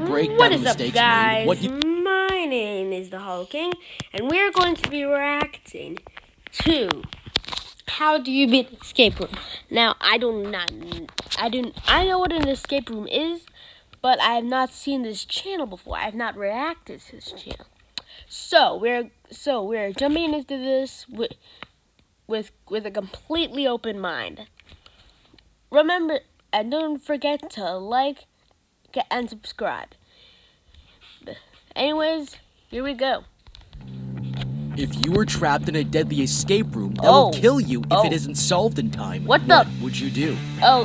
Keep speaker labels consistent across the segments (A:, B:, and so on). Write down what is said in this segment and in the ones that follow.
A: break
B: What
A: down the
B: is up,
A: mistakes made,
B: guys? My name is the Hollow King, and we're going to be reacting to How Do You Beat an Escape Room. Now, I know what an escape room is, but I have not seen this channel before. I have not reacted to this channel. So we're jumping into this with a completely open mind. Remember, and don't forget to like and subscribe. Anyways, here we go.
A: If you were trapped in a deadly escape room that will kill you if it isn't solved in time, what would you do?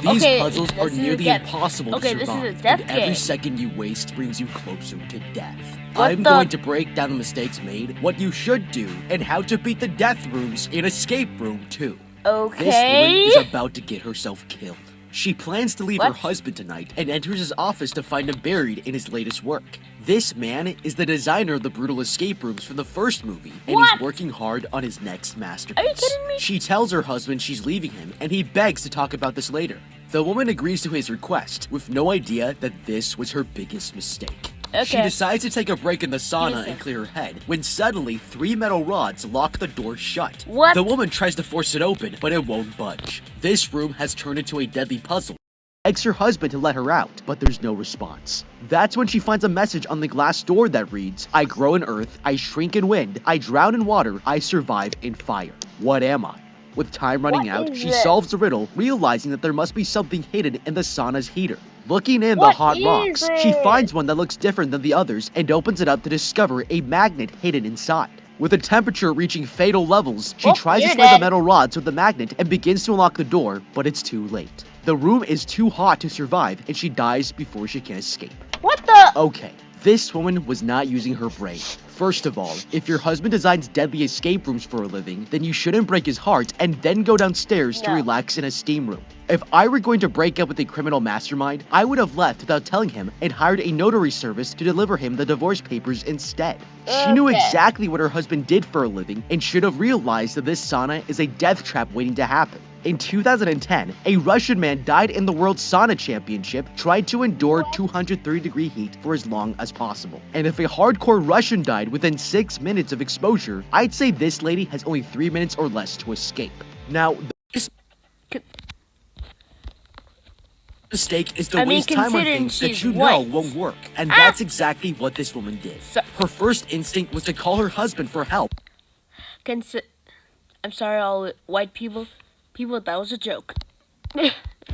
A: These puzzles are nearly impossible to survive,
B: this is a death
A: and every
B: game.
A: second you waste brings you closer to death. I'm going to break down the mistakes made, what you should do, and how to beat the death rooms in Escape Room 2.
B: Okay.
A: This woman is about to get herself killed. She plans to leave her husband tonight and enters his office to find him buried in his latest work. This man is the designer of the brutal escape rooms from the first movie, and he's working hard on his next masterpiece.
B: Are you kidding me?
A: She tells her husband she's leaving him, and he begs to talk about this later. The woman agrees to his request, with no idea that this was her biggest mistake.
B: Okay.
A: She decides to take a break in the sauna and clear her head, when suddenly 3 metal rods lock the door shut.
B: What?
A: The woman tries to force it open, but it won't budge. This room has turned into a deadly puzzle. Begs her husband to let her out, but there's no response. That's when she finds a message on the glass door that reads, "I grow in earth, I shrink in wind, I drown in water, I survive in fire. What am I?" With time running out, she solves the riddle, realizing that there must be something hidden in the sauna's heater. Looking in the hot rocks, she finds one that looks different than the others and opens it up to discover a magnet hidden inside. With the temperature reaching fatal levels, she tries to slide the metal rods with the magnet and begins to unlock the door, but it's too late. The room is too hot to survive, and she dies before she can escape.
B: What the?
A: Okay, this woman was not using her brain. First of all, if your husband designs deadly escape rooms for a living, then you shouldn't break his heart and then go downstairs to relax in a steam room. If I were going to break up with a criminal mastermind, I would have left without telling him and hired a notary service to deliver him the divorce papers instead. She knew exactly what her husband did for a living and should have realized that this sauna is a death trap waiting to happen. In 2010, a Russian man died in the World Sauna Championship, tried to endure 230-degree heat for as long as possible. And if a hardcore Russian died within 6 minutes of exposure, I'd say this lady has only 3 minutes or less to escape. Now, this mistake is to waste time on things that you know won't work, and that's exactly what this woman did. Her first instinct was to call her husband for help.
B: I'm sorry, all white people. That was a joke.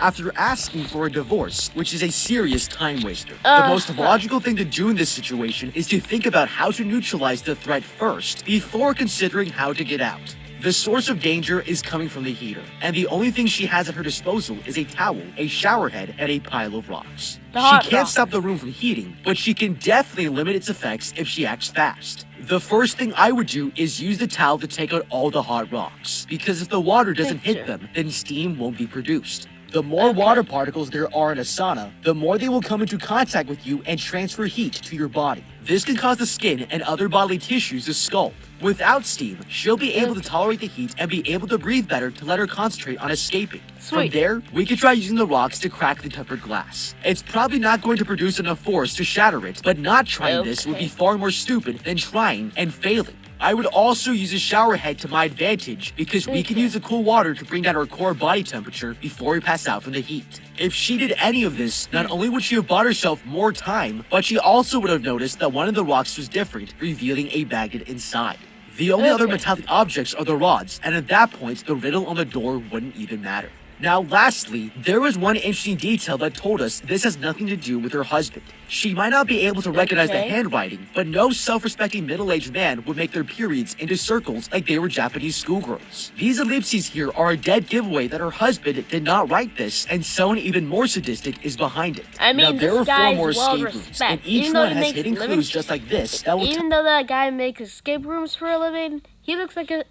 A: After asking for a divorce, which is a serious time waster. The most logical thing to do in this situation is to think about how to neutralize the threat first, before considering how to get out. The source of danger is coming from the heater, and the only thing she has at her disposal is a towel, a shower head, and a pile of rocks. She can't stop the room from heating, but she can definitely limit its effects if she acts fast. The first thing I would do is use the towel to take out all the hot rocks, because if the water doesn't hit them, then steam won't be produced. The more water particles there are in a sauna, the more they will come into contact with you and transfer heat to your body. This can cause the skin and other bodily tissues to scald. Without steam, she'll be able to tolerate the heat and be able to breathe better to let her concentrate on escaping. From there, we could try using the rocks to crack the tempered glass. It's probably not going to produce enough force to shatter it, but not trying this would be far more stupid than trying and failing. I would also use a shower head to my advantage, because we can use the cool water to bring down our core body temperature before we pass out from the heat. If she did any of this, not only would she have bought herself more time, but she also would have noticed that one of the rocks was different, revealing a magnet inside. The only other metallic objects are the rods, and at that point, the riddle on the door wouldn't even matter. Now, lastly, there was one interesting detail that told us this has nothing to do with her husband. She might not be able to recognize the handwriting, but no self-respecting middle-aged man would make their periods into circles like they were Japanese schoolgirls. These ellipses here are a dead giveaway that her husband did not write this, and someone even more sadistic is behind it.
B: I mean,
A: now, there are 4 more escape rooms,
B: respect.
A: and each one has hidden clues just like this.
B: Even though that guy makes escape rooms for a living, he looks like a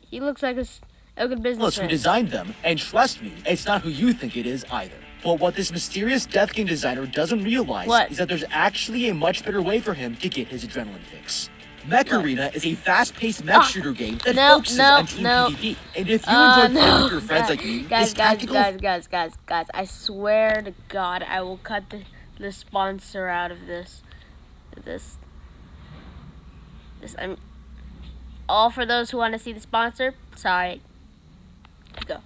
B: good businessman.
A: Who designed them, and trust me, it's not who you think it is either. But what this mysterious death game designer doesn't realize is that there's actually a much better way for him to get his adrenaline fix. Mech Arena is a fast-paced mech shooter game that focuses on team PvP. And if you enjoy playing with your friends like me,
B: guys, I swear to God, I will cut the sponsor out of this. This I'm all for those who want to see the sponsor. Sorry. Go.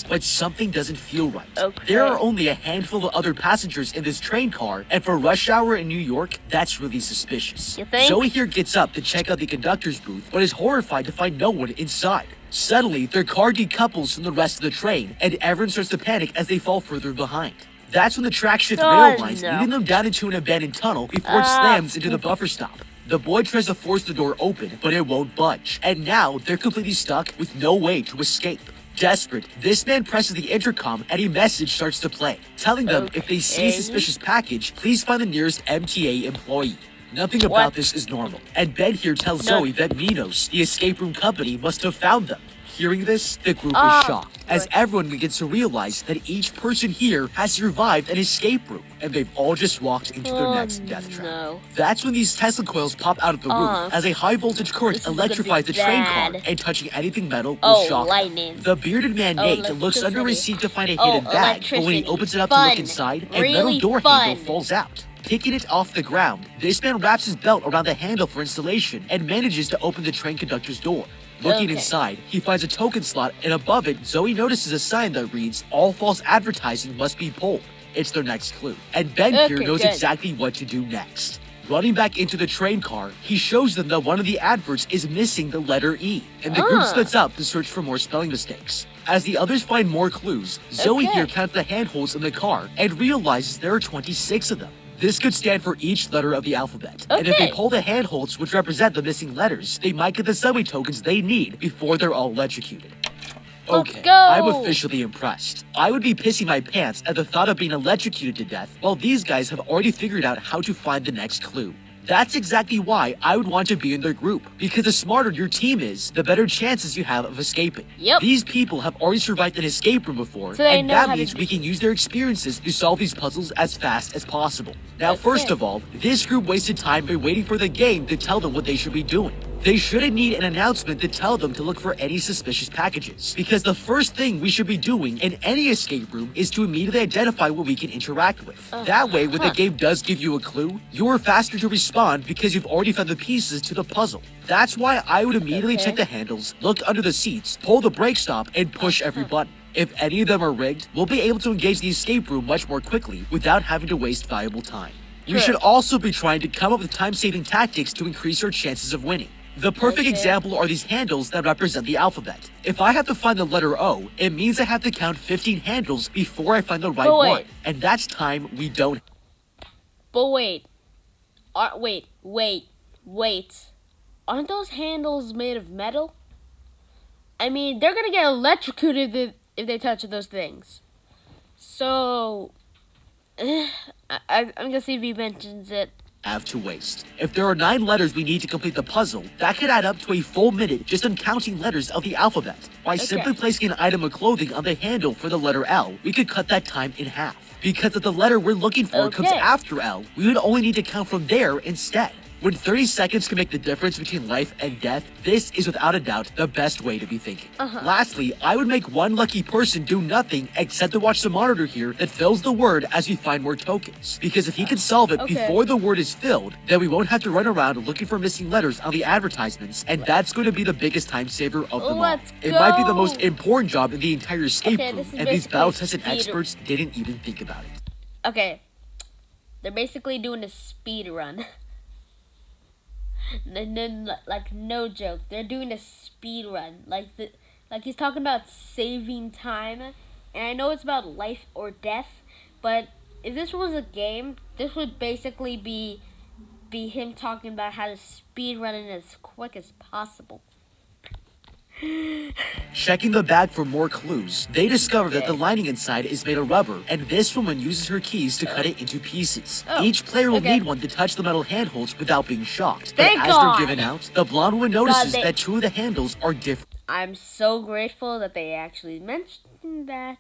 A: But something doesn't feel right.
B: Okay.
A: There are only a handful of other passengers in this train car, and for rush hour in New York, that's really suspicious.
B: You think?
A: Zoe here gets up to check out the conductor's booth, but is horrified to find no one inside. Suddenly, their car decouples from the rest of the train, and everyone starts to panic as they fall further behind. That's when the track shift rail lines, leading them down into an abandoned tunnel before it slams into the buffer stop. The boy tries to force the door open, but it won't budge, and now they're completely stuck with no way to escape. Desperate, this man presses the intercom and a message starts to play, telling them if they see a suspicious package, please find the nearest MTA employee. Nothing about this is normal, and Ben here tells Zoe that Minos, the escape room company, must have found them. Hearing this, the group is shocked, as everyone begins to realize that each person here has survived an escape room, and they've all just walked into their next death trap.
B: No.
A: That's when these Tesla coils pop out of the roof as a high voltage current
B: This is gonna be
A: electrifies the train car,
B: bad.
A: and touching anything metal will shock them.
B: Lightning.
A: The bearded man Nate looks under a seat to find a hidden bag, but when he opens it up to
B: Fun.
A: look inside, a
B: Really
A: metal door
B: fun.
A: handle falls out. Picking it off the ground, this man wraps his belt around the handle for installation and manages to open the train conductor's door. Looking inside, he finds a token slot, and above it, Zoe notices a sign that reads, "All false advertising must be pulled." It's their next clue. And Ben here knows exactly what to do next. Running back into the train car, he shows them that one of the adverts is missing the letter E, and the group splits up to search for more spelling mistakes. As the others find more clues, Zoe here counts the handholds in the car and realizes there are 26 of them. This could stand for each letter of the alphabet. And if they pull the handholds, which represent the missing letters, they might get the subway tokens they need before they're all electrocuted. Okay, I'm officially impressed. I would be pissing my pants at the thought of being electrocuted to death, while these guys have already figured out how to find the next clue. That's exactly why I would want to be in their group, because the smarter your team is, the better chances you have of escaping. These people have already survived an escape room before, and that means we can use their experiences to solve these puzzles as fast as possible. Now, first of all, this group wasted time by waiting for the game to tell them what they should be doing. They shouldn't need an announcement to tell them to look for any suspicious packages, because the first thing we should be doing in any escape room is to immediately identify what we can interact with. That way, when the game does give you a clue, you are faster to respond because you've already found the pieces to the puzzle. That's why I would immediately check the handles, look under the seats, pull the brake stop, and push every button. If any of them are rigged, we'll be able to engage the escape room much more quickly without having to waste valuable time. We should also be trying to come up with time-saving tactics to increase our chances of winning. The perfect example are these handles that represent the alphabet. If I have to find the letter O, it means I have to count 15 handles before I find the right one. And that's time we don't.
B: But wait. Wait. Aren't those handles made of metal? I mean, they're gonna get electrocuted if they touch those things. So, I'm gonna see if he mentions it.
A: Have to waste. If there are 9 letters we need to complete the puzzle, that could add up to a full minute just on counting letters of the alphabet. By simply placing an item of clothing on the handle for the letter L, we could cut that time in half. Because if the letter we're looking for comes after L, we would only need to count from there instead. When 30 seconds can make the difference between life and death, this is without a doubt the best way to be thinking. Lastly, I would make one lucky person do nothing except to watch the monitor here that fills the word as we find more tokens. Because if he can solve it before the word is filled, then we won't have to run around looking for missing letters on the advertisements, and that's going to be the biggest time saver of them all. It might be the most important job in the entire escape room, and these battle-tested experts didn't even think about it.
B: Okay, they're basically doing a speed run. Like, no joke, they're doing a speed run. Like he's talking about saving time, and I know it's about life or death, but if this was a game, this would basically be him talking about how to speed run it as quick as possible.
A: Checking the bag for more clues, they discover that the lining inside is made of rubber, and this woman uses her keys to cut it into pieces. Each player will need one to touch the metal handholds without being shocked. But as they're given out, the blonde woman notices that 2 of the handles are different.
B: I'm so grateful that they actually mentioned that.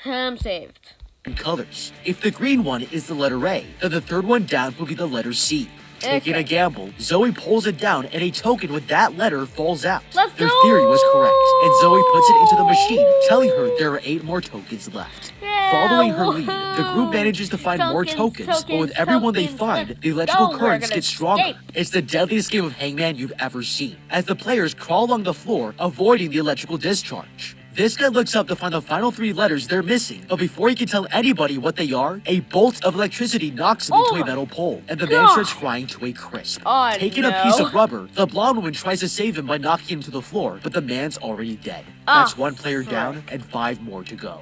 B: I'm saved.
A: Colors. If the green one is the letter A, then the third one down will be the letter C. Taking a gamble, Zoe pulls it down and a token with that letter falls out.
B: Let's
A: Their
B: go!
A: theory was correct, and Zoe puts it into the machine, telling her there are 8 more tokens left.
B: Yeah,
A: Following her lead, the group manages to find more tokens, but with everyone they find, the electrical currents get stronger. It's the deadliest game of Hangman you've ever seen, as the players crawl along the floor, avoiding the electrical discharge. This guy looks up to find the final 3 letters they're missing, but before he can tell anybody what they are, a bolt of electricity knocks him into a metal pole, and the man starts frying to a crisp.
B: Oh,
A: Taking a piece of rubber, the blonde woman tries to save him by knocking him to the floor, but the man's already dead. That's 1 player down and 5 more to go.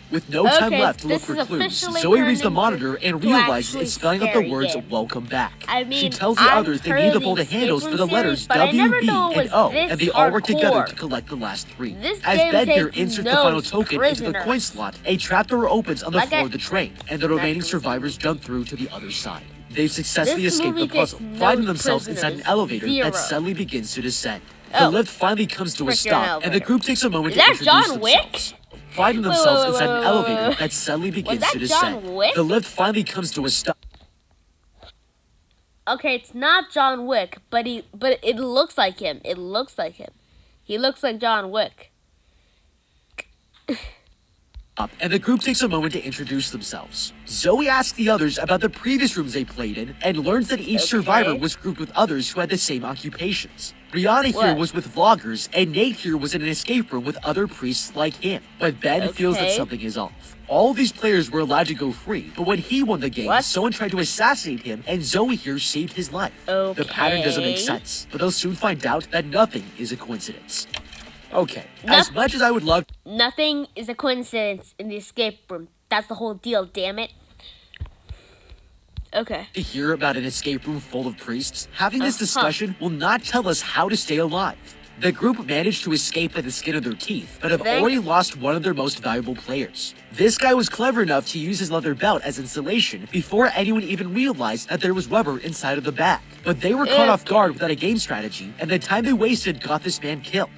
A: With no time left to look for clues, Zoe reads the monitor and realizes it's spelling out the words "Welcome back." She tells the others they need to pull the handles for the letters W, B, and O, and they all work together to collect the last 3. As Ben here inserts the final token into the coin slot, a trapdoor opens on the floor of the train, and the remaining survivors jump through to the other side. They've successfully escaped the puzzle, finding themselves inside an elevator that suddenly begins to descend. The lift finally comes to a stop, and the group takes a moment to introduce themselves. Finding themselves inside an elevator that suddenly begins to descend. The lift finally comes to a stop.
B: Okay, it's not John Wick, but it looks like him. It looks like him. He looks like John Wick.
A: And the group takes a moment to introduce themselves. Zoe asks the others about the previous rooms they played in and learns that each survivor was grouped with others who had the same occupations. Rihanna here was with vloggers, and Nate here was in an escape room with other priests like him. But Ben feels that something is off. All of these players were allowed to go free, but when he won the game, someone tried to assassinate him, and Zoe here saved his life. The pattern doesn't make sense, but they'll soon find out that nothing is a coincidence. Okay, as much as I would love...
B: Nothing is a coincidence in the escape room. That's the whole deal, damn it. Okay.
A: To hear about an escape room full of priests, having this discussion will not tell us how to stay alive. The group managed to escape by the skin of their teeth, but have already lost one of their most valuable players. This guy was clever enough to use his leather belt as insulation before anyone even realized that there was rubber inside of the bag. But they were caught off guard without a game strategy, and the time they wasted got this man killed.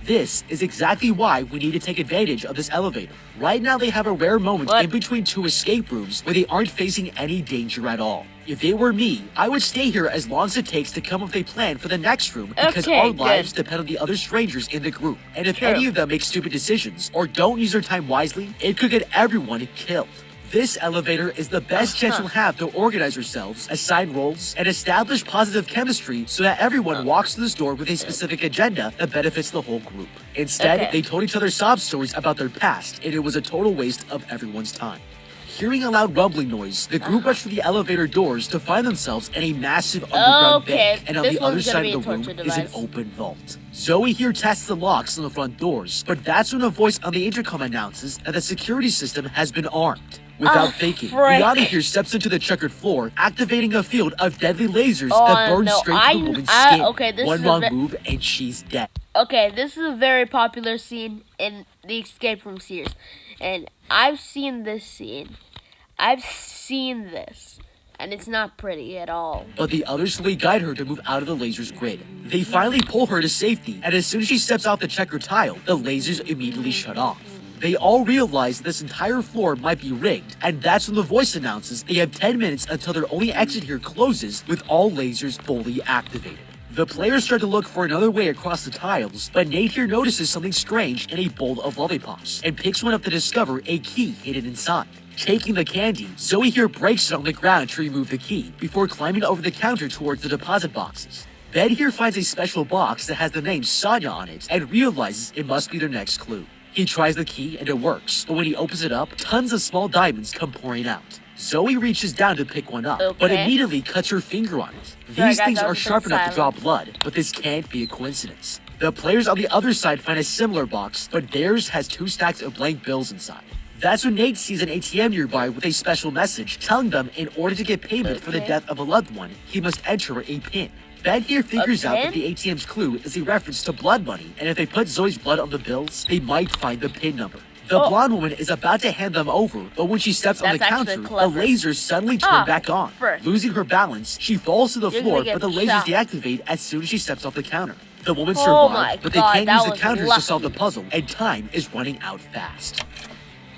A: This is exactly why we need to take advantage of this elevator. Right now they have a rare moment in between 2 escape rooms where they aren't facing any danger at all. If it were me, I would stay here as long as it takes to come up with a plan for the next room because our lives depend on the other strangers in the group. And if any of them make stupid decisions or don't use their time wisely, it could get everyone killed. This elevator is the best chance we'll have to organize ourselves, assign roles, and establish positive chemistry so that everyone walks through this door with a specific agenda that benefits the whole group. Instead, they told each other sob stories about their past, and it was a total waste of everyone's time. Hearing a loud rumbling noise, the group rushed through the elevator doors to find themselves in a massive underground bank, and on the other side of the room is an open vault. Zoe here tests the locks on the front doors, but that's when a voice on the intercom announces that the security system has been armed. Without thinking, Rihanna here steps into the checkered floor, activating a field of deadly lasers that burn straight to the woman's skin. One wrong move and she's dead.
B: Okay, this is a very popular scene in the escape room series, and I've seen this scene. I've seen this, and it's not pretty at all.
A: But the others slowly guide her to move out of the laser's grid. They finally pull her to safety, and as soon as she steps off the checker tile, the lasers immediately shut off. They all realize this entire floor might be rigged, and that's when the voice announces they have 10 minutes until their only exit here closes with all lasers fully activated. The players start to look for another way across the tiles, but Nate here notices something strange in a bowl of lollipops, and picks one up to discover a key hidden inside. Taking the candy, Zoe here breaks it on the ground to remove the key, before climbing over the counter towards the deposit boxes. Ben here finds a special box that has the name Sonya on it, and realizes it must be their next clue. He tries the key and it works, but when he opens it up, tons of small diamonds come pouring out. Zoe reaches down to pick one up, but immediately cuts her finger on it. These things are sharp enough to draw blood, but this can't be a coincidence. The players on the other side find a similar box, but theirs has 2 stacks of blank bills inside. That's when Nate sees an ATM nearby with a special message telling them in order to get payment for the death of a loved one, he must enter a PIN. Ben here figures out that the ATM's clue is a reference to blood money, and if they put Zoe's blood on the bills, they might find the PIN number. The blonde woman is about to hand them over, but when she steps on the counter, the lasers suddenly turn back on. Losing her balance, she falls to the floor, but the lasers deactivate as soon as she steps off the counter. The woman survives, but they can't use the counters to solve the puzzle, and time is running out fast.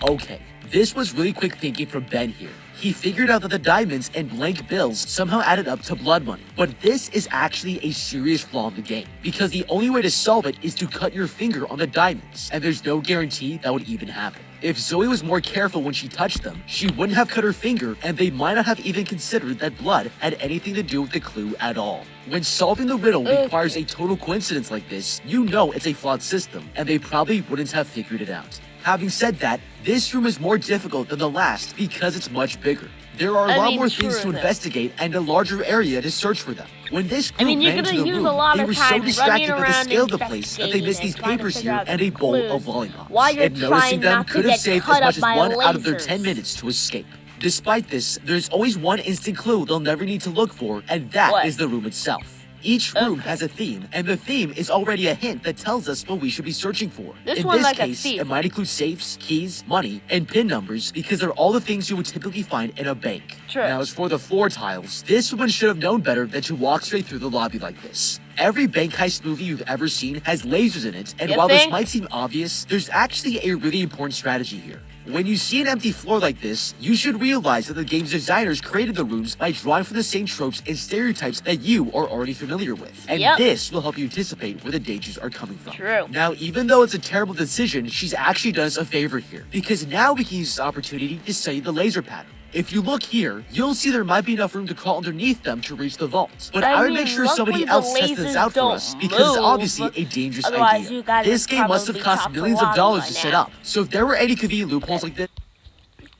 A: Okay, this was really quick thinking from Ben here. he figured out that the diamonds and blank bills somehow added up to blood money. But this is actually a serious flaw in the game, because the only way to solve it is to cut your finger on the diamonds, and there's no guarantee that would even happen. If Zoe was more careful when she touched them, she wouldn't have cut her finger, and they might not have even considered that blood had anything to do with the clue at all. When solving the riddle requires a total coincidence like this, you know it's a flawed system, and they probably wouldn't have figured it out. Having said that, this room is more difficult than the last because it's much bigger. There are a lot more things to investigate and a larger area to search for them. When this group ran into the room, they were so distracted by the scale of the place that they missed these papers here and a bowl of lollipops. And noticing them could have saved as much as 1 out of their 10 minutes to escape. Despite this, there's always one instant clue they'll never need to look for, and that is the room itself. Each room has a theme, and the theme is already a hint that tells us what we should be searching for. In this case, it might include safes, keys, money, and PIN numbers because they're all the things you would typically find in a bank. Now, as for the floor tiles, this woman should have known better than to walk straight through the lobby like this. Every bank heist movie you've ever seen has lasers in it, and while this might seem obvious, there's actually a really important strategy here. When you see an empty floor like this, you should realize that the game's designers created the rooms by drawing from the same tropes and stereotypes that you are already familiar with. And this will help you anticipate where the dangers are coming from. Now, even though it's a terrible decision, she's actually done us a favor here, because now we can use this opportunity to study the laser pattern. If you look here, you'll see there might be enough room to crawl underneath them to reach the vault. But I would make sure somebody else tests this out for us, because it's obviously a dangerous idea. This game must have cost millions of dollars to set up, so if there were any convenient loopholes like this...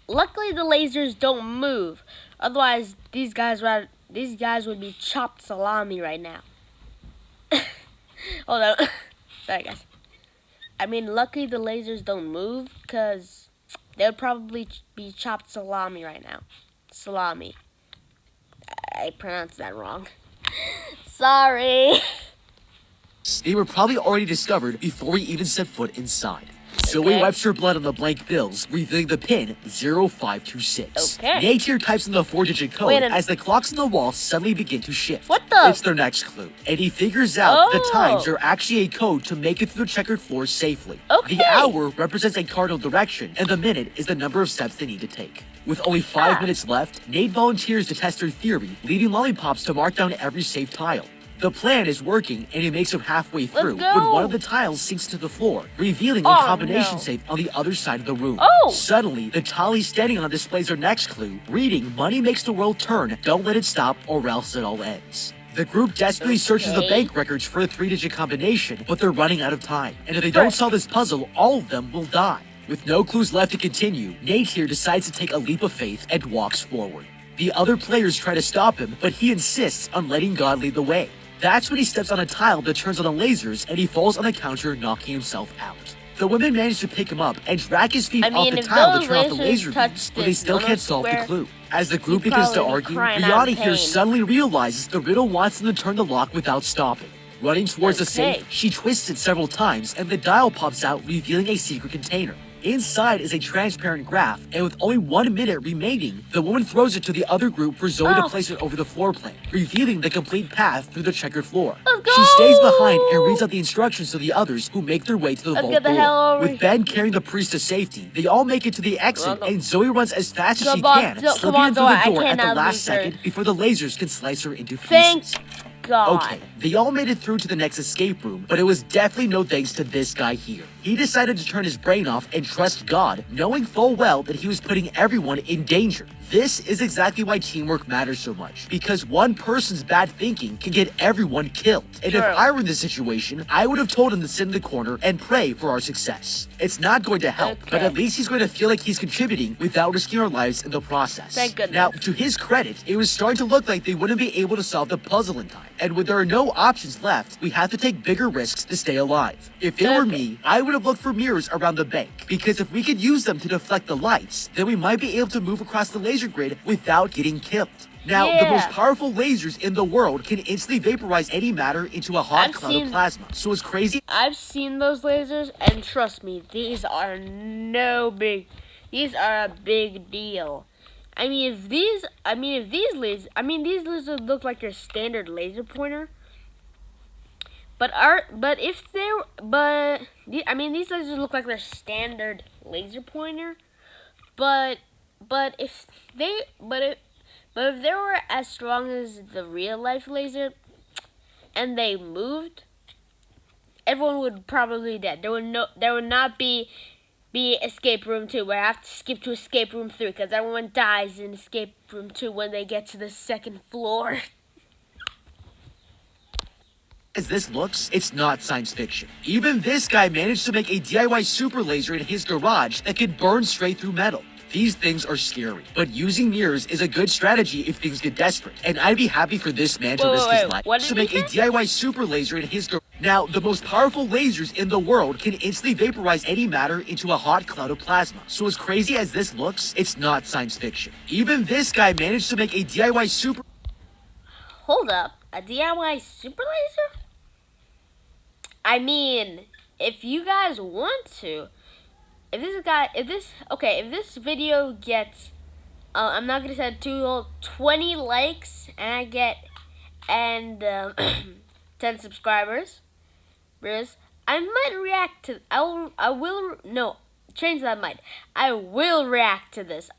B: Luckily the lasers don't move, otherwise these guys would be chopped salami right now. Hold on. Sorry guys. I mean, luckily the lasers don't move, because they would probably be chopped salami right now. Salami. I pronounced that wrong. Sorry.
A: They were probably already discovered before we even set foot inside. Zoe wipes her blood on the blank bills, revealing the pin 0526. Nate here types in the 4-digit code as the clocks on the wall suddenly begin to shift.
B: What the?
A: It's their next clue. And he figures out the times are actually a code to make it through the checkered floor safely. The hour represents a cardinal direction, and the minute is the number of steps they need to take. With only 5 minutes left, Nate volunteers to test her theory, leaving lollipops to mark down every safe tile. The plan is working, and he makes it halfway through when one of the tiles sinks to the floor, revealing a combination safe on the other side of the room. Suddenly, the tile he's standing on displays our next clue, reading, "Money makes the world turn, don't let it stop or else it all ends." The group desperately searches the bank records for a 3-digit combination, but they're running out of time. And if they don't solve this puzzle, all of them will die. With no clues left to continue, Nate here decides to take a leap of faith and walks forward. The other players try to stop him, but he insists on letting God lead the way. That's when he steps on a tile that turns on the lasers, and he falls on the counter, knocking himself out. The women manage to pick him up and drag his feet off the tile to turn off the laser beams, but they still can't solve the clue. As the group begins to argue, Rihanna here suddenly realizes the riddle wants them to turn the lock without stopping. Running towards the safe, she twists it several times, and the dial pops out, revealing a secret container. Inside is a transparent graph, and with only 1 minute remaining, the woman throws it to the other group for Zoe to place it over the floor plan, revealing the complete path through the checkered floor. She stays behind and reads out the instructions to the others who make their way to the vault door. With Ben carrying the priest to safety, they all make it to the exit, and Zoe runs as fast as she can, slipping in through the door at the last second before the lasers can slice her into pieces. Okay, they all made it through to the next escape room, but it was definitely no thanks to this guy here. He decided to turn his brain off and trust God, knowing full well that he was putting everyone in danger. This is exactly why teamwork matters so much, because one person's bad thinking can get everyone killed. And if I were in this situation, I would have told him to sit in the corner and pray for our success. It's not going to help, but at least he's going to feel like he's contributing without risking our lives in the process.
B: Thank goodness.
A: Now, to his credit, it was starting to look like they wouldn't be able to solve the puzzle in time. And when there are no options left, we have to take bigger risks to stay alive. If it were me, I would have looked for mirrors around the bank, because if we could use them to deflect the lights, then we might be able to move across the laser grid without getting killed. Now, the most powerful lasers in the world can instantly vaporize any matter into a hot cloud of plasma. So it's crazy.
B: I've seen those lasers, and trust me, these are a big deal. These lasers look like your standard laser pointer. These lasers look like their standard laser pointer. But but if they, but if they were as strong as the real life laser, and they moved, everyone would probably be dead. There would not be escape room 2 where I have to skip to escape room 3 because everyone dies in escape room 2 when they get to the second floor.
A: As this looks, it's not science fiction. Even this guy managed to make a DIY super laser in his garage that could burn straight through metal. These things are scary, but using mirrors is a good strategy if things get desperate. And I'd be happy for this man to risk his life to make a DIY super laser in his garage. Now, the most powerful lasers in the world can instantly vaporize any matter into a hot cloud of plasma. So as crazy as this looks, it's not science fiction. Even this guy managed to make a DIY super...
B: Hold up, a DIY super laser? I mean, if you guys want to, if this video gets, I'm not gonna say 20 likes, and I get, 10 subscribers, I might react to, change that mind. I will react to this.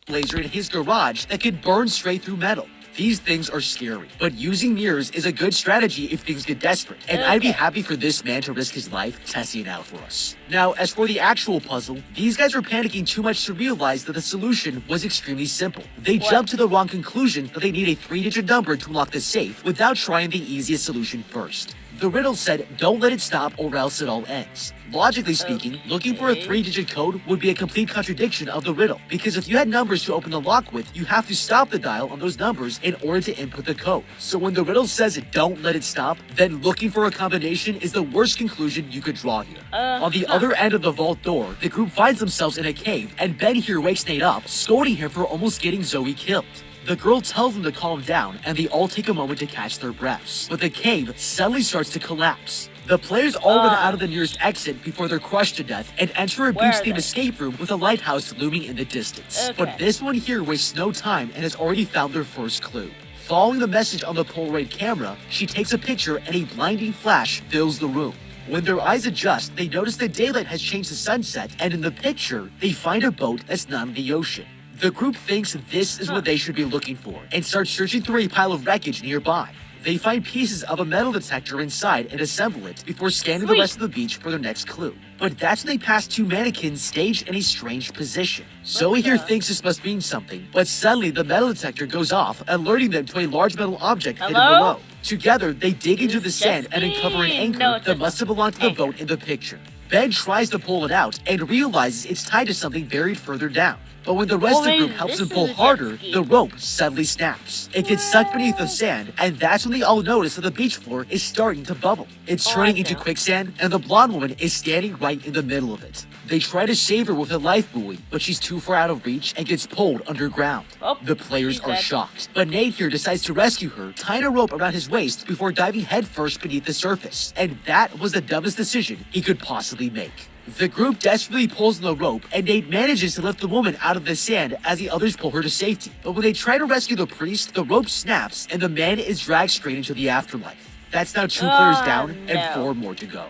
A: laser in his garage that could burn straight through metal. These things are scary, but using mirrors is a good strategy if things get desperate, and I'd be happy for this man to risk his life testing it out for us. Now, as for the actual puzzle, these guys were panicking too much to realize that the solution was extremely simple. They jumped to the wrong conclusion that they need a 3-digit number to unlock the safe without trying the easiest solution first. The riddle said, don't let it stop or else it all ends. Logically speaking, looking for a 3-digit code would be a complete contradiction of the riddle, because if you had numbers to open the lock with, you have to stop the dial on those numbers in order to input the code. So when the riddle says don't let it stop, then looking for a combination is the worst conclusion you could draw here. On the other end of the vault door, the group finds themselves in a cave, and Ben here wakes Nate up, scolding him for almost getting Zoe killed. The girl tells them to calm down, and they all take a moment to catch their breaths. But the cave suddenly starts to collapse. The players all run out of the nearest exit before they're crushed to death and enter a beach-themed escape room with a lighthouse looming in the distance. But this one here wastes no time and has already found their first clue. Following the message on the Polaroid camera, she takes a picture and a blinding flash fills the room. When their eyes adjust, they notice the daylight has changed to sunset, and in the picture, they find a boat that's not in the ocean. The group thinks this is what they should be looking for, and starts searching through a pile of wreckage nearby. They find pieces of a metal detector inside and assemble it before scanning the rest of the beach for their next clue. But that's when they pass 2 mannequins staged in a strange position. Zoe here thinks this must mean something, but suddenly the metal detector goes off, alerting them to a large metal object hidden below. Together, they dig into the sand and uncover an anchor that must have belonged to the boat in the picture. Ben tries to pull it out and realizes it's tied to something buried further down. But when the rest of the group helps him pull harder, the rope suddenly snaps. It gets sucked beneath the sand, and that's when they all notice that the beach floor is starting to bubble. It's turning into quicksand, and the blonde woman is standing right in the middle of it. They try to save her with a life buoy, but she's too far out of reach and gets pulled underground. The players are shocked, but Nate here decides to rescue her, tying a rope around his waist before diving headfirst beneath the surface. And that was the dumbest decision he could possibly make. The group desperately pulls on the rope, and Nate manages to lift the woman out of the sand as the others pull her to safety. But when they try to rescue the priest, the rope snaps, and the man is dragged straight into the afterlife. That's now 2 players down, and 4 more to go.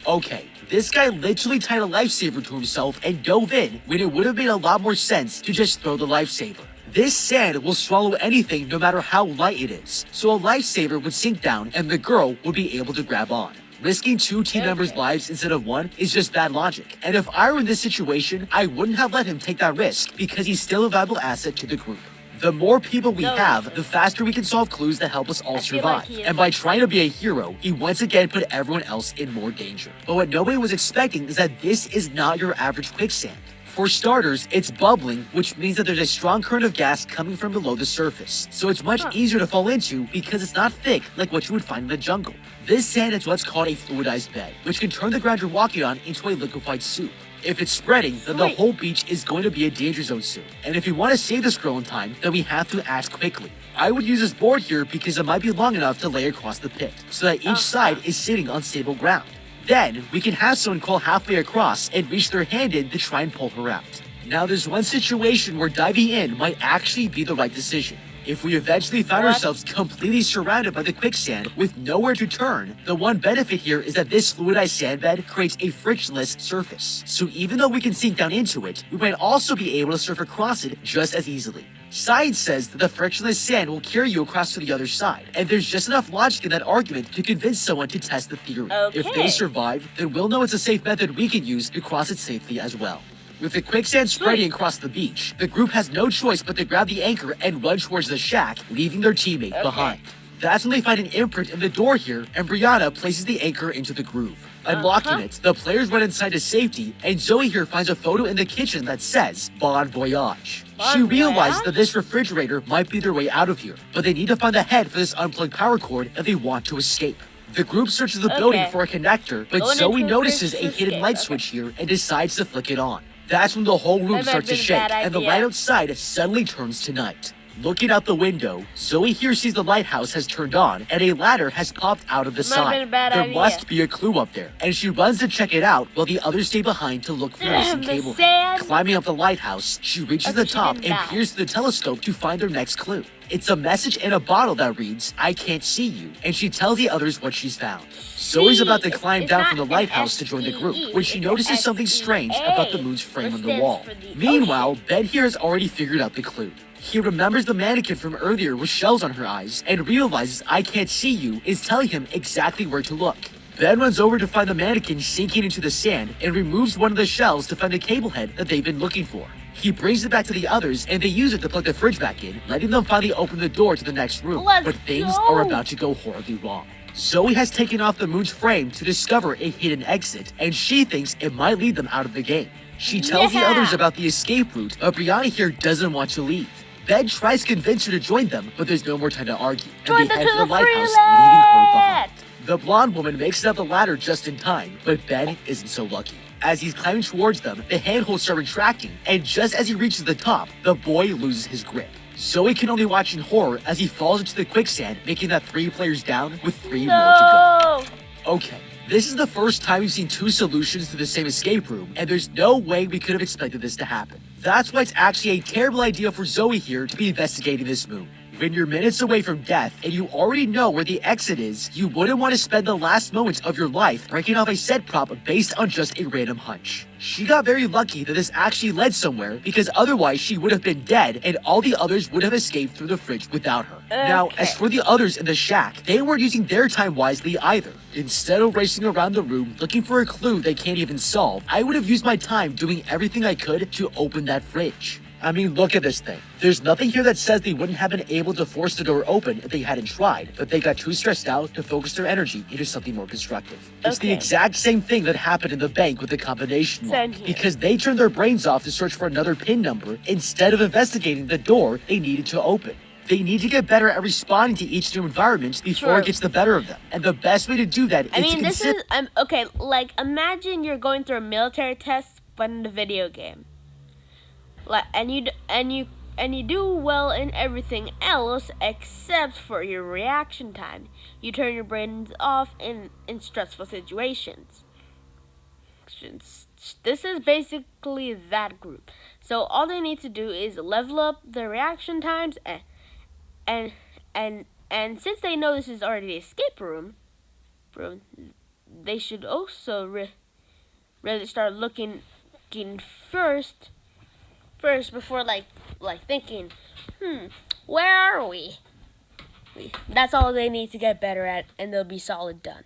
A: Okay, this guy literally tied a lifesaver to himself and dove in when it would have made a lot more sense to just throw the lifesaver. This sand will swallow anything no matter how light it is, so a lifesaver would sink down and the girl would be able to grab on. Risking 2 team members' lives instead of 1 is just bad logic. And if I were in this situation, I wouldn't have let him take that risk because he's still a valuable asset to the group. The more people we have, the faster we can solve clues that help us all survive. And by trying to be a hero, he once again put everyone else in more danger. But what nobody was expecting is that this is not your average quicksand. For starters, it's bubbling, which means that there's a strong current of gas coming from below the surface. So it's much easier to fall into because it's not thick like what you would find in the jungle. This sand is what's called a fluidized bed, which can turn the ground you're walking on into a liquefied soup. If it's spreading, then the whole beach is going to be a danger zone soon. And if we want to save this girl in time, then we have to act quickly. I would use this board here because it might be long enough to lay across the pit, so that each side is sitting on stable ground. Then, we can have someone crawl halfway across and reach their hand in to try and pull her out. Now, there's one situation where diving in might actually be the right decision. If we eventually find
B: What?
A: ourselves completely surrounded by the quicksand with nowhere to turn, the one benefit here is that this fluidized sand bed creates a frictionless surface. So even though we can sink down into it, we might also be able to surf across it just as easily. Science says that the frictionless sand will carry you across to the other side, and there's just enough logic in that argument to convince someone to test the theory. If
B: Okay.
A: they survive, then we'll know it's a safe method we can use to cross it safely as well. With the quicksand spreading across the beach, the group has no choice but to grab the anchor and run towards the shack, leaving their teammate behind. That's when they find an imprint in the door here, and Brianna places the anchor into the groove. Unlocking it, the players run inside to safety, and Zoe here finds a photo in the kitchen that says, Bon Voyage. She
B: Bon
A: realizes
B: voyage?
A: that this refrigerator might be their way out of here, but they need to find the head for this unplugged power cord if they want to escape. The group searches the building
B: Okay.
A: for a connector, but
B: Going
A: Zoe
B: into a
A: notices a
B: fridge to
A: hidden
B: escape,
A: light
B: okay.
A: switch here and decides to flick it on. That's when the whole room
B: That might
A: starts to
B: have been a
A: shake,
B: bad
A: and the
B: idea.
A: light outside suddenly turns to night. Looking out the window, Zoe here sees the lighthouse has turned on, and a ladder has popped out of the
B: Might have been a
A: side.
B: bad
A: There
B: idea.
A: must be a clue up there, and she runs to check it out while the others stay behind to look for missing
B: The
A: cable.
B: sand.
A: Climbing up the lighthouse, she reaches
B: Okay,
A: the
B: she
A: top
B: didn't
A: and
B: die.
A: peers through the telescope to find their next clue. It's a message in a bottle that reads, I can't see you, and she tells the others what she's found. Zoe's about to climb
B: It's
A: down
B: not
A: from the
B: an
A: lighthouse to join the group
B: STE,
A: when she
B: it's a
A: notices something strange
B: SEA,
A: about the moon's frame on the
B: which
A: wall.
B: stands for the
A: Meanwhile, Ben here has already figured out the clue. He remembers the mannequin from earlier with shells on her eyes and realizes I can't see you is telling him exactly where to look. Ben runs over to find the mannequin sinking into the sand and removes one of the shells to find the cable head that they've been looking for. He brings it back to the others and they use it to plug the fridge back in, letting them finally open the door to the next room.
B: Let's
A: But things
B: go.
A: are about to go horribly wrong. Zoe has taken off the moon's frame to discover a hidden exit, and she thinks it might lead them out of the game. She tells the
B: Yeah.
A: others about the escape route, but Brianna here doesn't want to leave. Ben tries to convince her to join them, but there's no more time to argue,
B: Join
A: and they
B: them
A: head
B: to
A: to the
B: the
A: lighthouse,
B: freelet!
A: leaving her behind. The blonde woman makes it up the ladder just in time, but Ben isn't so lucky. As he's climbing towards them, the handholds start retracting, and just as he reaches the top, the boy loses his grip. Zoe can only watch in horror as he falls into the quicksand, making that 3 players down with 3 more to
B: No.
A: go. Okay, this is the first time we've seen 2 solutions to the same escape room, and there's no way we could have expected this to happen. That's why it's actually a terrible idea for Zoe here to be investigating this moon. When you're minutes away from death and you already know where the exit is, you wouldn't want to spend the last moments of your life breaking off a set prop based on just a random hunch. She got very lucky that this actually led somewhere because otherwise she would have been dead and all the others would have escaped through the fridge without her. Now, as for the others in the shack, they weren't using their time wisely either. Instead of racing around the room looking for a clue they can't even solve, I would have used my time doing everything I could to open that fridge. I mean, look at this thing. There's nothing here that says they wouldn't have been able to force the door open if they hadn't tried, but they got too stressed out to focus their energy into something more constructive. It's the
B: Okay.
A: exact same thing that happened in the bank with the combination
B: Same
A: lock,
B: here.
A: because they turned their brains off to search for another PIN number instead of investigating the door they needed to open. They need to get better at responding to each new environment before
B: True.
A: it gets the better of them. And the best way to do that
B: I
A: is
B: mean,
A: to
B: this
A: consider...
B: is okay. Like, imagine you're going through a military test, but in a video game. Like, and you do well in everything else except for your reaction time. You turn your brains off in stressful situations. This is basically that group. So all they need to do is level up their reaction times, and since they know this is already the escape room, they should also really start looking first before like thinking, where are we? That's all they need to get better at, and they'll be solid done.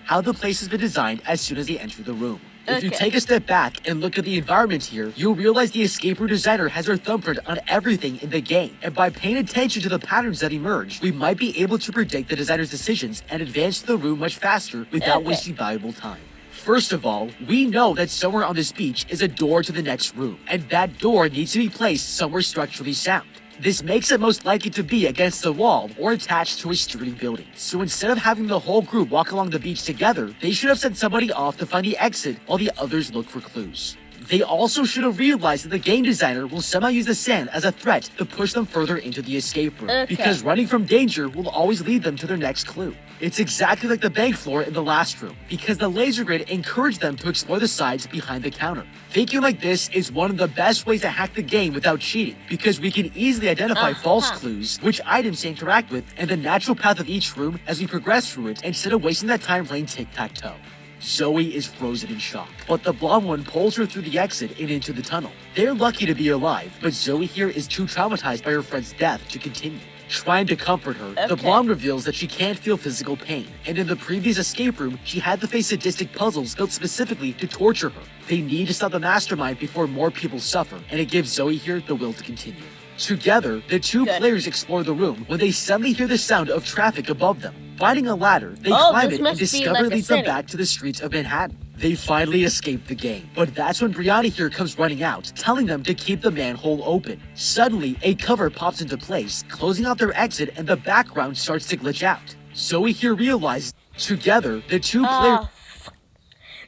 A: how the place has been designed as soon as they enter the room. If you
B: Okay.
A: take a step back and look at the environment here, you'll realize the escape room designer has her thumbprint on everything in the game. And by paying attention to the patterns that emerge, we might be able to predict the designer's decisions and advance the room much faster without
B: Okay.
A: wasting valuable time. First of all, we know that somewhere on this beach is a door to the next room, and that door needs to be placed somewhere structurally sound. This makes it most likely to be against the wall or attached to a sturdy building. So instead of having the whole group walk along the beach together, they should have sent somebody off to find the exit while the others look for clues. They also should have realized that the game designer will somehow use the sand as a threat to push them further into the escape room,
B: Okay.
A: because running from danger will always lead them to their next clue. It's exactly like the bank floor in the last room, because the laser grid encouraged them to explore the sides behind the counter. Thinking like this is one of the best ways to hack the game without cheating, because we can easily identify false clues, which items to interact with, and the natural path of each room as we progress through it instead of wasting that time playing tic-tac-toe. Zoe is frozen in shock, but the blonde one pulls her through the exit and into the tunnel. They're lucky to be alive, but Zoe here is too traumatized by her friend's death to continue. Trying to comfort her, the blonde reveals that she can't feel physical pain, and in the previous escape room, she had to face sadistic puzzles built specifically to torture her. They need to stop the mastermind before more people suffer, and it gives Zoe here the will to continue. Together, the two players explore the room when they suddenly hear the sound of traffic above them. Finding a ladder, they climb it and discover it leads them back to the streets of Manhattan. They finally escape the game, but that's when Brianna here comes running out, telling them to keep the manhole open. Suddenly, a cover pops into place, closing out their exit, and the background starts to glitch out. Zoe here realizes, together, the two players...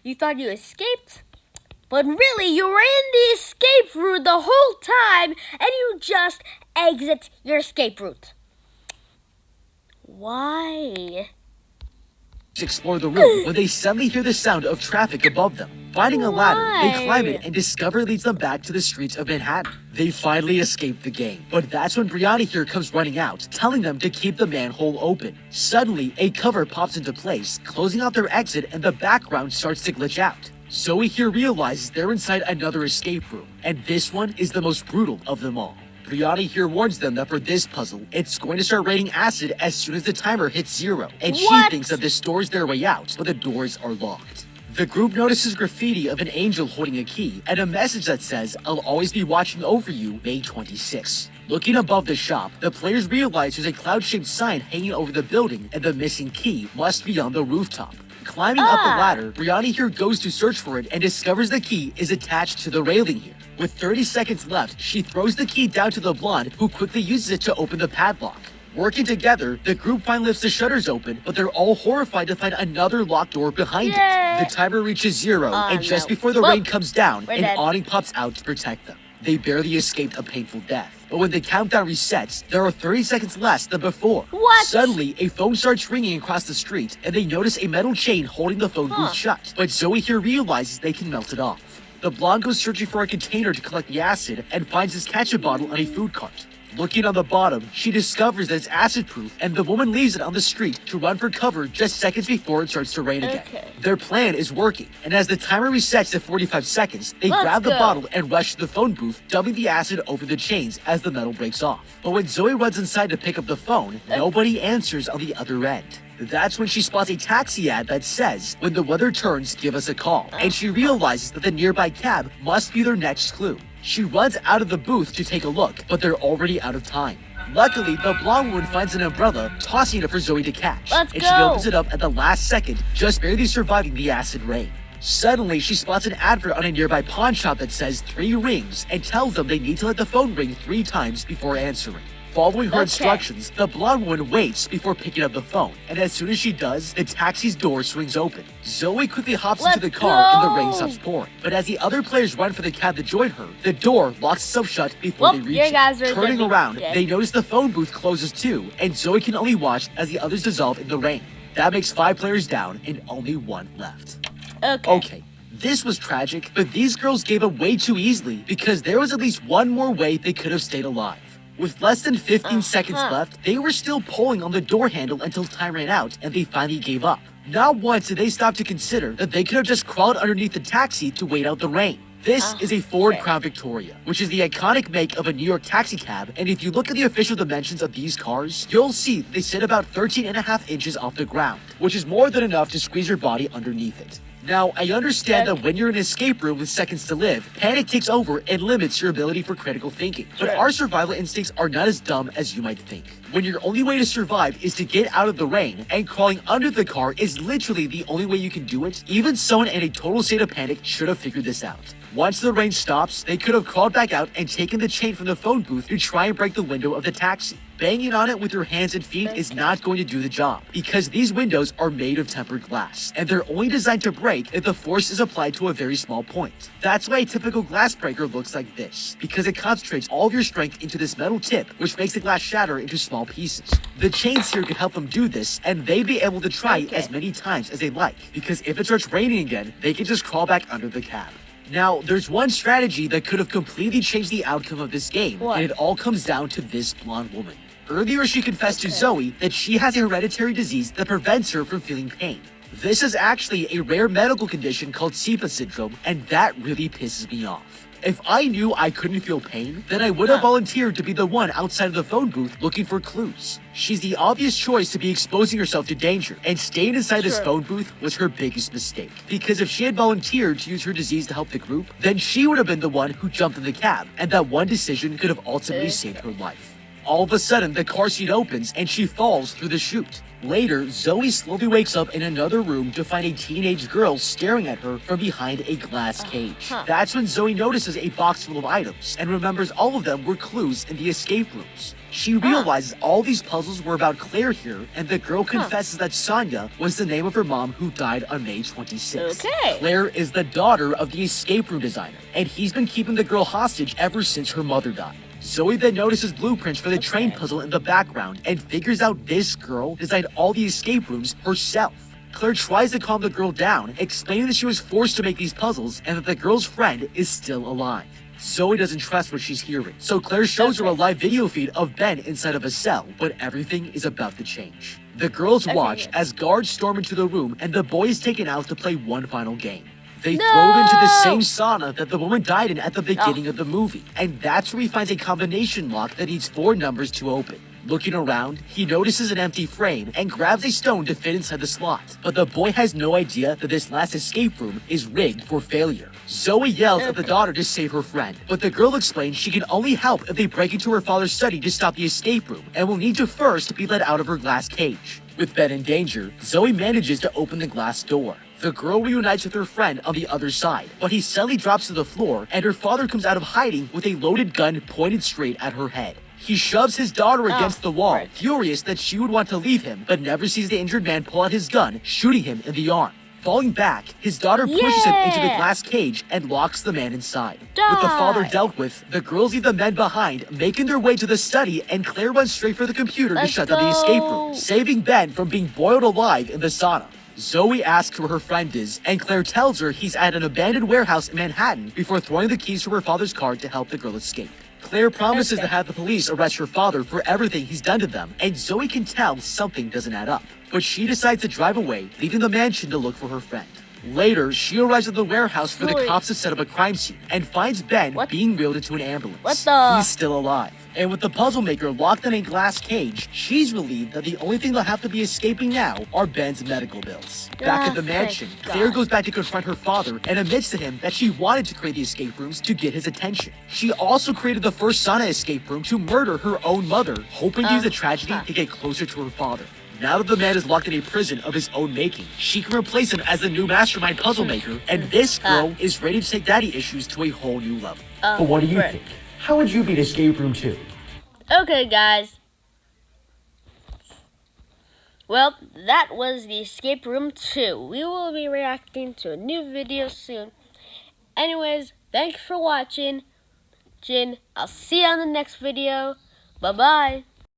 B: You thought you escaped? But really, you were in the escape route the whole time, and you just exit your escape route. Why?
A: Explore the room when they suddenly hear the sound of traffic above them. Finding a ladder, they climb it and discover it leads them back to the streets of Manhattan. They finally escape the game, but that's when Brianna here comes running out, telling them to keep the manhole open. Suddenly, a cover pops into place, closing out their exit, and the background starts to glitch out. Zoe here realizes they're inside another escape room, and this one is the most brutal of them all. Brianna here warns them that for this puzzle, it's going to start raining acid as soon as the timer hits 0, and she thinks that this stores their way out, but the doors are locked. The group notices graffiti of an angel holding a key, and a message that says, "I'll always be watching over you, May 26." Looking above the shop, the players realize there's a cloud-shaped sign hanging over the building, and the missing key must be on the rooftop. Climbing up the ladder, Brianna here goes to search for it and discovers the key is attached to the railing here. With 30 seconds left, she throws the key down to the blonde, who quickly uses it to open the padlock. Working together, the group finally lifts the shutters open, but they're all horrified to find another locked door behind it. The timer reaches 0, and just before the rain comes down, an awning pops out to protect them. They barely escaped a painful death. But when the countdown resets, there are 30 seconds less than before. Suddenly, a phone starts ringing across the street, and they notice a metal chain holding the phone booth shut. But Zoe here realizes they can melt it off. The blonde goes searching for a container to collect the acid and finds his ketchup bottle on a food cart. Looking on the bottom, she discovers that it's acid-proof, and the woman leaves it on the street to run for cover just seconds before it starts to rain again. Their plan is working, and as the timer resets to 45 seconds, they grab the bottle and rush to the phone booth, dumping the acid over the chains as the metal breaks off. But when Zoe runs inside to pick up the phone, nobody answers on the other end. That's when she spots a taxi ad that says, "When the weather turns, give us a call," and she realizes that the nearby cab must be their next clue. She runs out of the booth to take a look, but they're already out of time. Luckily, the blonde woman finds an umbrella, tossing it for Zoe to catch, and she opens it up at the last second, just barely surviving the acid rain. Suddenly, she spots an advert on a nearby pawn shop that says 3 rings and tells them they need to let the phone ring 3 times before answering. Following her instructions, the blonde woman waits before picking up the phone, and as soon as she does, the taxi's door swings open. Zoe quickly hops into the car and the rain stops pouring. But as the other players run for the cab to join her, the door locks itself shut before they reach it. Turning around, they notice the phone booth closes too, and Zoe can only watch as the others dissolve in the rain. That makes 5 players down and only 1 left. Okay. This was tragic, but these girls gave up way too easily because there was at least one more way they could have stayed alive. With less than 15 seconds left, they were still pulling on the door handle until time ran out and they finally gave up. Not once did they stop to consider that they could have just crawled underneath the taxi to wait out the rain. This is a Ford Crown Victoria, which is the iconic make of a New York taxi cab, and if you look at the official dimensions of these cars, you'll see they sit about 13.5 inches off the ground, which is more than enough to squeeze your body underneath it. Now, I understand that when you're in an escape room with seconds to live, panic takes over and limits your ability for critical thinking. But our survival instincts are not as dumb as you might think. When your only way to survive is to get out of the rain, and crawling under the car is literally the only way you can do it, even someone in a total state of panic should have figured this out. Once the rain stops, they could have crawled back out and taken the chain from the phone booth to try and break the window of the taxi. Banging on it with your hands and feet is not going to do the job, because these windows are made of tempered glass, and they're only designed to break if the force is applied to a very small point. That's why a typical glass breaker looks like this, because it concentrates all of your strength into this metal tip, which makes the glass shatter into small pieces. The chains here can help them do this, and they'd be able to try as many times as they like, because if it starts raining again, they can just crawl back under the cab. Now, there's one strategy that could have completely changed the outcome of this game, and it all comes down to this blonde woman. Earlier, she confessed to Zoe that she has a hereditary disease that prevents her from feeling pain. This is actually a rare medical condition called SIBO syndrome, and that really pisses me off. If I knew I couldn't feel pain, then I would have volunteered to be the one outside of the phone booth looking for clues. She's the obvious choice to be exposing herself to danger, and staying inside this phone booth was her biggest mistake. Because if she had volunteered to use her disease to help the group, then she would have been the one who jumped in the cab, and that one decision could have ultimately saved her life. All of a sudden, the car seat opens and she falls through the chute. Later, Zoe slowly wakes up in another room to find a teenage girl staring at her from behind a glass cage. That's when Zoe notices a box full of items and remembers all of them were clues in the escape rooms. She realizes all these puzzles were about Claire here, and the girl confesses that Sonia was the name of her mom who died on May 26th. Claire is the daughter of the escape room designer, and he's been keeping the girl hostage ever since her mother died. Zoe then notices blueprints for the train puzzle in the background and figures out this girl designed all the escape rooms herself. Claire tries to calm the girl down, explaining that she was forced to make these puzzles and that the girl's friend is still alive. Zoe doesn't trust what she's hearing, so Claire shows her a live video feed of Ben inside of a cell, but everything is about to change. The girls watch as guards storm into the room and the boy is taken out to play one final game. They throw him into the same sauna that the woman died in at the beginning of the movie, and that's where he finds a combination lock that needs 4 numbers to open. Looking around, he notices an empty frame and grabs a stone to fit inside the slot, but the boy has no idea that this last escape room is rigged for failure. Zoe yells at the daughter to save her friend, but the girl explains she can only help if they break into her father's study to stop the escape room, and will need to first be let out of her glass cage. With Ben in danger, Zoe manages to open the glass door. The girl reunites with her friend on the other side, but he suddenly drops to the floor, and her father comes out of hiding with a loaded gun pointed straight at her head. He shoves his daughter against the wall, furious that she would want to leave him, but never sees the injured man pull out his gun, shooting him in the arm. Falling back, his daughter pushes him into the glass cage and locks the man inside. With the father dealt with, the girls leave the men behind, making their way to the study, and Claire runs straight for the computer to shut down the escape room, saving Ben from being boiled alive in the sauna. Zoe asks where her friend is, and Claire tells her he's at an abandoned warehouse in Manhattan before throwing the keys to her father's car to help the girl escape. Claire promises to have the police arrest her father for everything he's done to them, and Zoe can tell something doesn't add up. But she decides to drive away, leaving the mansion to look for her friend. Later, she arrives at the warehouse for the cops to set up a crime scene, and finds Ben being wheeled into an ambulance. He's still alive. And with the puzzle maker locked in a glass cage, she's relieved that the only thing they'll have to be escaping now are Ben's medical bills. Back at the mansion, Claire goes back to confront her father and admits to him that she wanted to create the escape rooms to get his attention. She also created the first sauna escape room to murder her own mother, hoping to use the tragedy to get closer to her father. Now that the man is locked in a prison of his own making, she can replace him as the new mastermind puzzle maker, and this girl is ready to take daddy issues to a whole new level. But what do you think? How would you beat Escape Room 2?
B: Okay, guys. Well, that was the Escape Room 2. We will be reacting to a new video soon. Anyways, thank you for watching. I'll see you on the next video. Bye-bye.